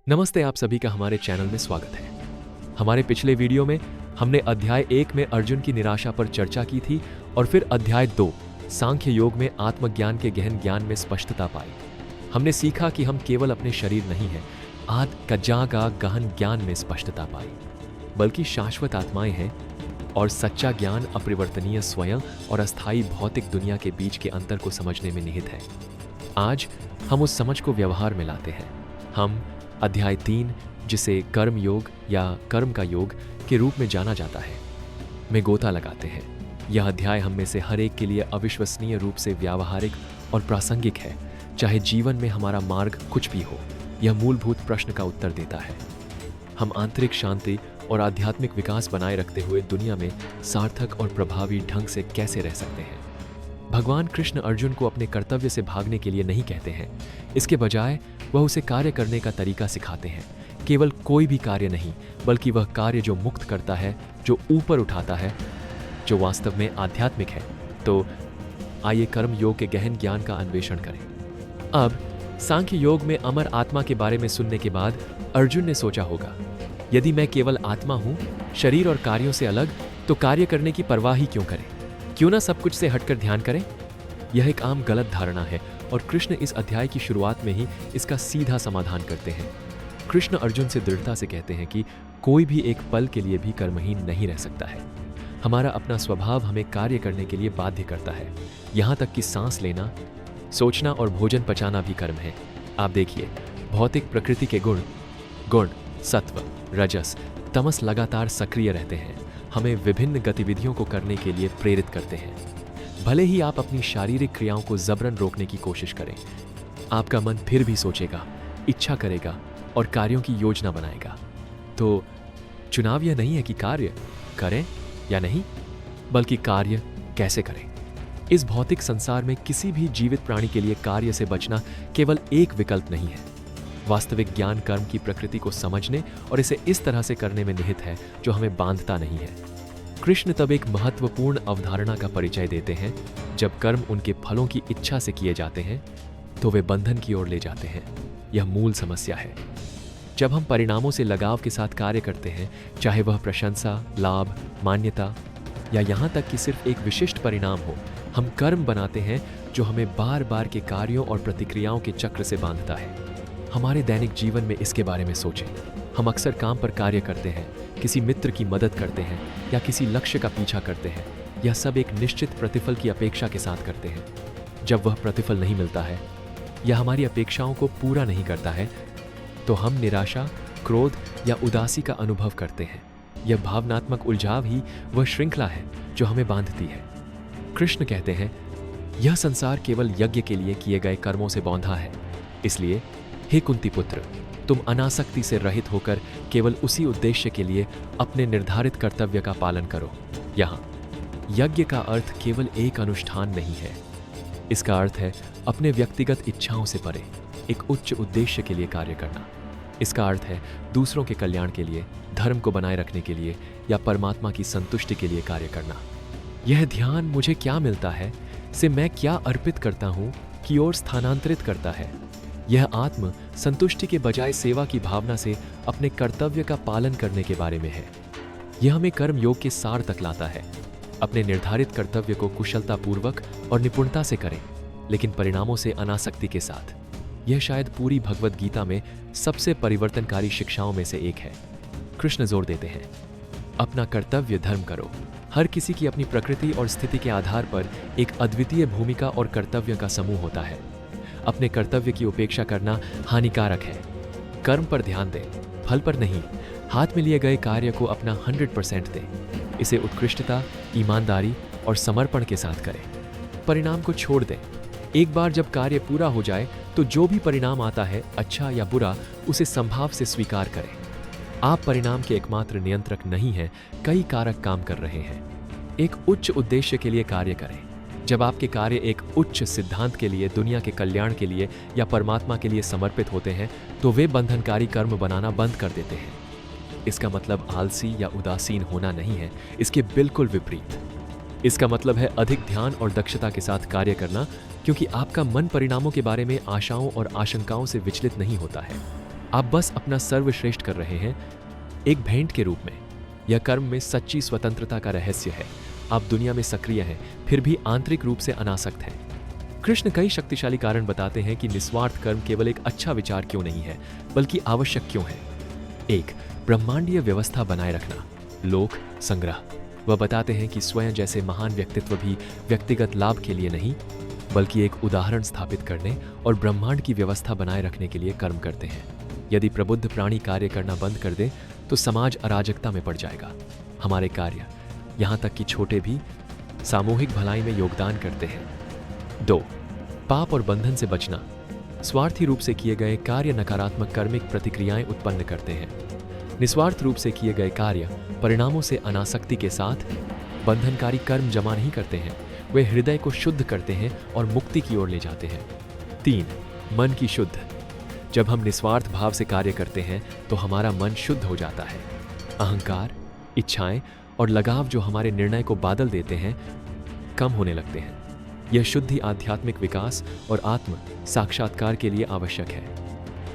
नमस्ते, आप सभी का हमारे चैनल में स्वागत है। हमारे पिछले वीडियो में हमने अध्याय 1 में अर्जुन की निराशा पर चर्चा की थी और फिर अध्याय 2 सांख्य योग में आत्मज्ञान के गहन ज्ञान में स्पष्टता पाई। हमने सीखा कि हम केवल अपने शरीर नहीं हैं, आत्म का गहन ज्ञान में स्पष्टता पाई, बल्कि शाश्वत आत्माएं हैं और सच्चा ज्ञान अपरिवर्तनीय स्वयं और अस्थायी भौतिक दुनिया के बीच के अंतर को समझने में निहित है। आज हम उस समझ को व्यवहार में लाते हैं। हम अध्याय 3, जिसे कर्म योग या कर्म का योग के रूप में जाना जाता है, में गोता लगाते हैं। यह अध्याय हम में से हर एक के लिए अविश्वसनीय रूप से व्यावहारिक और प्रासंगिक है। चाहे जीवन में हमारा मार्ग कुछ भी हो, यह मूलभूत प्रश्न का उत्तर देता है। हम आंतरिक शांति और आध्यात्मिक विकास बनाए रखते हुए दुनिया में सार्थक और प्रभावी ढंग से कैसे रह सकते हैं। भगवान कृष्ण अर्जुन को अपने कर्तव्य से भागने के लिए नहीं कहते हैं, इसके बजाय वह उसे कार्य करने का तरीका सिखाते हैं। केवल कोई भी कार्य नहीं, बल्कि वह कार्य जो मुक्त करता है, जो ऊपर उठाता है, जो वास्तव में आध्यात्मिक है। तो आइए कर्म योग के गहन ज्ञान का अन्वेषण करें। अब सांख्य योग में अमर आत्मा के बारे में सुनने के बाद अर्जुन ने सोचा होगा, यदि मैं केवल आत्मा हूं, शरीर और कार्यों से अलग, तो कार्य करने की परवाह ही क्यों करें? क्यों ना सब कुछ से हटकर ध्यान करें? यह एक आम गलत धारणा है और कृष्ण इस अध्याय की शुरुआत में ही इसका सीधा समाधान करते हैं। कृष्ण अर्जुन से दृढ़ता से कहते हैं कि कोई भी एक पल के लिए भी कर्महीन नहीं रह सकता है। हमारा अपना स्वभाव हमें कार्य करने के लिए बाध्य करता है। यहाँ तक कि सांस लेना, सोचना और भोजन पचाना भी कर्म है। आप देखिए, भौतिक प्रकृति के गुण सत्व, रजस, तमस लगातार सक्रिय रहते हैं, हमें विभिन्न गतिविधियों को करने के लिए प्रेरित करते हैं। भले ही आप अपनी शारीरिक क्रियाओं को जबरन रोकने की कोशिश करें, आपका मन फिर भी सोचेगा, इच्छा करेगा और कार्यों की योजना बनाएगा। तो चुनाव यह नहीं है कि कार्य करें या नहीं, बल्कि कार्य कैसे करें। इस भौतिक संसार में किसी भी जीवित प्राणी के लिए कार्य से बचना केवल एक विकल्प नहीं है। वास्तविक ज्ञान कर्म की प्रकृति को समझने और इसे इस तरह से करने में निहित है जो हमें बांधता नहीं है। कृष्ण तब एक महत्वपूर्ण अवधारणा का परिचय देते हैं, जब कर्म उनके फलों की इच्छा से किए जाते हैं तो वे बंधन की ओर ले जाते हैं। यह मूल समस्या है। जब हम परिणामों से लगाव के साथ कार्य करते हैं, चाहे वह प्रशंसा, लाभ, मान्यता या यहाँ तक कि सिर्फ एक विशिष्ट परिणाम हो, हम कर्म बनाते हैं जो हमें बार बार के कार्यों और प्रतिक्रियाओं के चक्र से बांधता है। हमारे दैनिक जीवन में इसके बारे में सोचें। हम अक्सर काम पर कार्य करते हैं, किसी मित्र की मदद करते हैं या किसी लक्ष्य का पीछा करते हैं। यह सब एक निश्चित प्रतिफल की अपेक्षा के साथ करते हैं। जब वह प्रतिफल नहीं मिलता है या हमारी अपेक्षाओं को पूरा नहीं करता है, तो हम निराशा, क्रोध या उदासी का अनुभव करते हैं। यह भावनात्मक उलझाव ही वह श्रृंखला है जो हमें बांधती है। कृष्ण कहते हैं, यह संसार केवल यज्ञ के लिए किए गए कर्मों से बौंधा है। इसलिए हे कुंती पुत्र, तुम अनासक्ति से रहित होकर केवल उसी उद्देश्य के लिए अपने निर्धारित कर्तव्य का पालन करो। यहाँ यज्ञ का अर्थ केवल एक अनुष्ठान नहीं है। इसका अर्थ है अपने व्यक्तिगत इच्छाओं से परे एक उच्च उद्देश्य के लिए कार्य करना। इसका अर्थ है दूसरों के कल्याण के लिए, धर्म को बनाए रखने के लिए या परमात्मा की संतुष्टि के लिए कार्य करना। यह ध्यान मुझे क्या मिलता है से मैं क्या अर्पित करता हूँ की ओर स्थानांतरित करता है। यह आत्म संतुष्टि के बजाय सेवा की भावना से अपने कर्तव्य का पालन करने के बारे में है। यह हमें कर्म योग के सार तक लाता है। अपने निर्धारित कर्तव्य को कुशलतापूर्वक और निपुणता से करें, लेकिन परिणामों से अनासक्ति के साथ। यह शायद पूरी भगवद गीता में सबसे परिवर्तनकारी शिक्षाओं में से एक है। कृष्ण जोर देते हैं, अपना कर्तव्य धर्म करो। हर किसी की अपनी प्रकृति और स्थिति के आधार पर एक अद्वितीय भूमिका और कर्तव्य का समूह होता है। अपने कर्तव्य की उपेक्षा करना हानिकारक है। कर्म पर ध्यान दें, फल पर नहीं। हाथ में लिए गए कार्य को अपना 100% दें। इसे उत्कृष्टता, ईमानदारी और समर्पण के साथ करें। परिणाम को छोड़ दें। एक बार जब कार्य पूरा हो जाए तो जो भी परिणाम आता है, अच्छा या बुरा, उसे संभाव से स्वीकार करें। आप परिणाम के एकमात्र नियंत्रक नहीं हैं, कई कारक काम कर रहे हैं। एक उच्च उद्देश्य के लिए कार्य करें। जब आपके कार्य एक उच्च सिद्धांत के लिए, दुनिया के कल्याण के लिए या परमात्मा के लिए समर्पित होते हैं, तो वे बंधनकारी कर्म बनाना बंद कर देते हैं। इसका मतलब आलसी या उदासीन होना नहीं है, इसके बिल्कुल विपरीत। इसका मतलब है अधिक ध्यान और दक्षता के साथ कार्य करना, क्योंकि आपका मन परिणामों के बारे में आशाओं और आशंकाओं से विचलित नहीं होता है। आप बस अपना सर्वश्रेष्ठ कर रहे हैं, एक भेंट के रूप में। यह कर्म में सच्ची स्वतंत्रता का रहस्य है। आप दुनिया में सक्रिय हैं, फिर भी आंतरिक रूप से अनासक्त हैं। कृष्ण कई शक्तिशाली कारण बताते हैं कि निस्वार्थ कर्म केवल एक अच्छा विचार क्यों नहीं है, बल्कि आवश्यक क्यों है। 1. ब्रह्मांडीय व्यवस्था बनाए रखना, लोक संग्रह। वह बताते हैं कि स्वयं जैसे महान व्यक्तित्व भी व्यक्तिगत लाभ के लिए नहीं, बल्कि एक उदाहरण स्थापित करने और ब्रह्मांड की व्यवस्था बनाए रखने के लिए कर्म करते हैं। यदि प्रबुद्ध प्राणी कार्य करना बंद कर दे तो समाज अराजकता में पड़ जाएगा। हमारे कार्य, यहाँ तक कि छोटे भी, सामूहिक भलाई में योगदान करते हैं। 2. पाप और बंधन से बचना। स्वार्थी रूप से किए गए कार्य नकारात्मक कर्मिक प्रतिक्रियाएं उत्पन्न करते हैं। निस्वार्थ रूप से किए गए कार्य परिणामों से अनासक्ति के साथ बंधनकारी कर्म जमा नहीं करते हैं, वे हृदय को शुद्ध करते हैं और मुक्ति की ओर ले जाते हैं। 3. मन की शुद्ध। जब हम निस्वार्थ भाव से कार्य करते हैं तो हमारा मन शुद्ध हो जाता है। अहंकार, इच्छाएं और लगाव जो हमारे निर्णय को बादल देते हैं, कम होने लगते हैं। यह शुद्धि आध्यात्मिक विकास और आत्म साक्षात्कार के लिए आवश्यक है।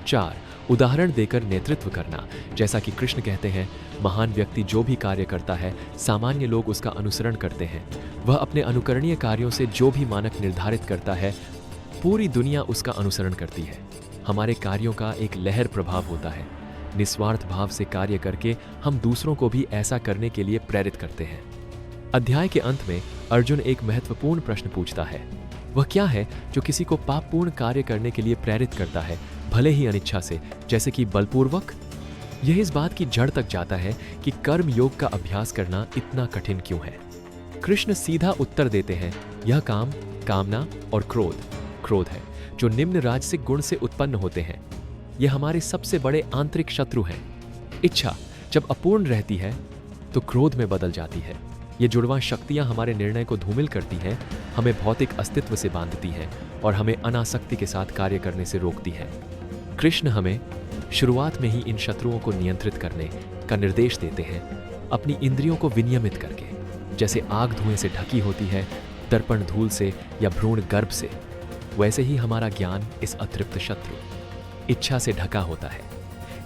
4. उदाहरण देकर नेतृत्व करना। जैसा कि कृष्ण कहते हैं, महान व्यक्ति जो भी कार्य करता है, सामान्य लोग उसका अनुसरण करते हैं। वह अपने अनुकरणीय कार्यों से जो भी मानक निर्धारित करता है, पूरी दुनिया उसका अनुसरण करती है। हमारे कार्यों का एक लहर प्रभाव होता है। निस्वार्थ भाव से कार्य करके हम दूसरों को भी ऐसा करने के लिए प्रेरित करते हैं। अध्याय के अंत में अर्जुन एक महत्वपूर्ण प्रश्न पूछता है। वह क्या है जो किसी को पापपूर्ण कार्य करने के लिए प्रेरित करता है, भले ही अनिच्छा से, जैसे कि बलपूर्वक? यह इस बात की जड़ तक जाता है कि कर्म योग का अभ्यास करना इतना कठिन क्यों है। कृष्ण सीधा उत्तर देते हैं, यह काम, कामना और क्रोध है, जो निम्न राजसिक गुण से उत्पन्न होते हैं। यह हमारे सबसे बड़े आंतरिक शत्रु हैं। इच्छा जब अपूर्ण रहती है तो क्रोध में बदल जाती है। ये जुड़वां शक्तियां हमारे निर्णय को धूमिल करती हैं, हमें भौतिक अस्तित्व से बांधती हैं और हमें अनासक्ति के साथ कार्य करने से रोकती हैं। कृष्ण हमें शुरुआत में ही इन शत्रुओं को नियंत्रित करने का निर्देश देते हैं, अपनी इंद्रियों को विनियमित करके। जैसे आग धुएं से ढकी होती है, दर्पण धूल से या भ्रूण गर्भ से, वैसे ही हमारा ज्ञान इस अतृप्त शत्रु इच्छा से ढका होता है।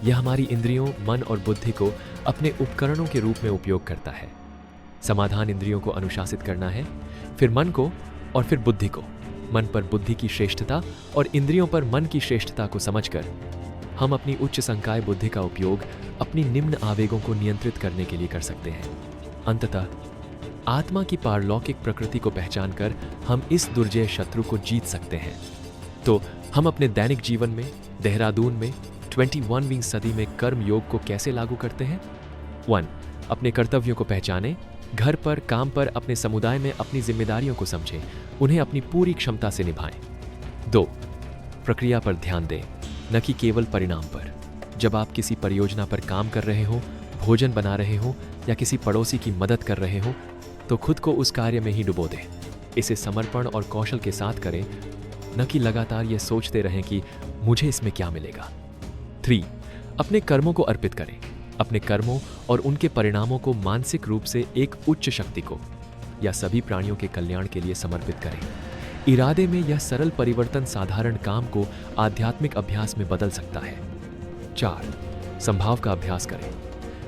यह हमारी इंद्रियों, मन और बुद्धि को अपने उपकरणों के रूप में उपयोग करता है। समाधान इंद्रियों को अनुशासित करना है, फिर मन को और फिर बुद्धि को। मन पर बुद्धि की श्रेष्ठता और इंद्रियों पर मन की श्रेष्ठता को समझकर हम अपनी उच्च संकाय बुद्धि का उपयोग अपनी निम्न आवेगों को नियंत्रित करने के लिए कर सकते हैं। अंततः आत्मा की पारलौकिक प्रकृति को पहचानकर हम इस दुर्जय शत्रु को जीत सकते हैं। तो हम अपने दैनिक जीवन में, देहरादून में 21वीं सदी में कर्म योग को कैसे लागू करते हैं? 1. अपने कर्तव्यों को पहचानें। घर पर, काम पर, अपने समुदाय में अपनी जिम्मेदारियों को समझें, उन्हें अपनी पूरी क्षमता से निभाएं। 2. प्रक्रिया पर ध्यान दें, न कि केवल परिणाम पर। जब आप किसी परियोजना पर काम कर रहे हो, भोजन बना रहे हो या किसी पड़ोसी की मदद कर रहे हो, तो खुद को उस कार्य में ही डुबो दें। इसे समर्पण और कौशल के साथ करें, न कि लगातार ये सोचते रहें कि मुझे इसमें क्या मिलेगा। 3. अपने कर्मों को अर्पित करें। अपने कर्मों और उनके परिणामों को मानसिक रूप से एक उच्च शक्ति को या सभी प्राणियों के कल्याण के लिए समर्पित करें। इरादे में यह सरल परिवर्तन साधारण काम को आध्यात्मिक अभ्यास में बदल सकता है। 4. संभाव का अभ्यास करें।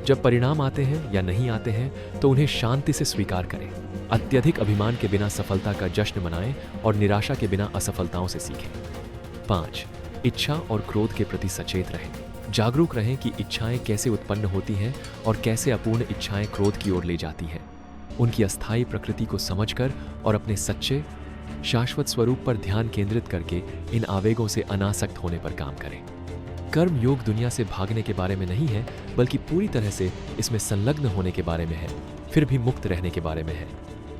जब परिणाम आते हैं या नहीं आते हैं तो उन्हें शांति से स्वीकार करें। अत्यधिक अभिमान के बिना सफलता का जश्न मनाएं और निराशा के बिना असफलताओं से सीखें। 5. इच्छा और क्रोध के प्रति सचेत रहें। जागरूक रहें कि इच्छाएं कैसे उत्पन्न होती हैं और कैसे अपूर्ण इच्छाएं क्रोध की ओर ले जाती हैं। उनकी अस्थायी प्रकृति को समझकर और अपने सच्चे, शाश्वत स्वरूप पर ध्यान केंद्रित करके इन आवेगों से अनासक्त होने पर काम करें। कर्म योग दुनिया से भागने के बारे में नहीं है, बल्कि पूरी तरह से इसमें संलग्न होने के बारे में है, फिर भी मुक्त रहने के बारे में है।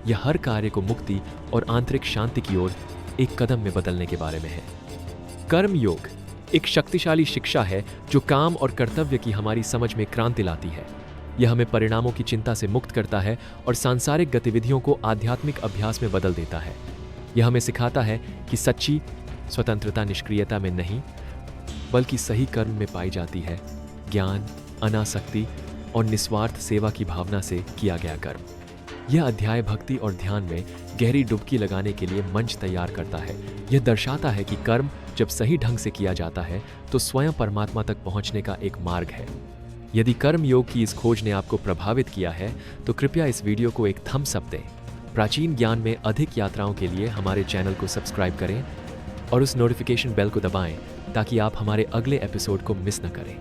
यह हर कार्य को मुक्ति और आंतरिक शांति की ओर एक कदम में बदलने के बारे में है। कर्म योग एक शक्तिशाली शिक्षा है जो काम और कर्तव्य की हमारी समझ में क्रांति लाती है। यह हमें परिणामों की चिंता से मुक्त करता है और सांसारिक गतिविधियों को आध्यात्मिक अभ्यास में बदल देता है। यह हमें सिखाता है कि सच्ची स्वतंत्रता निष्क्रियता में नहीं, बल्कि सही कर्म में पाई जाती है। ज्ञान, अनासक्ति और निस्वार्थ सेवा की भावना से किया गया कर्म। यह अध्याय भक्ति और ध्यान में गहरी डुबकी लगाने के लिए मंच तैयार करता है। यह दर्शाता है कि कर्म जब सही ढंग से किया जाता है तो स्वयं परमात्मा तक पहुंचने का एक मार्ग है। यदि कर्म योग की इस खोज ने आपको प्रभावित किया है तो कृपया इस वीडियो को एक थम्स अप दें। प्राचीन ज्ञान में अधिक यात्राओं के लिए हमारे चैनल को सब्सक्राइब करें और उस नोटिफिकेशन बेल को दबाएं ताकि आप हमारे अगले एपिसोड को मिस न करें।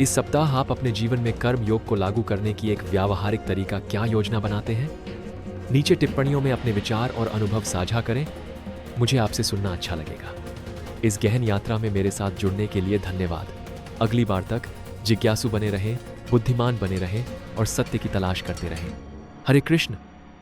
इस सप्ताह आप अपने जीवन में कर्म योग को लागू करने की एक व्यावहारिक तरीका क्या योजना बनाते हैं? नीचे टिप्पणियों में अपने विचार और अनुभव साझा करें। मुझे आपसे सुनना अच्छा लगेगा। इस गहन यात्रा में मेरे साथ जुड़ने के लिए धन्यवाद। अगली बार तक जिज्ञासु बने रहें, बुद्धिमान बने रहें और सत्य की तलाश करते रहें। हरे कृष्ण।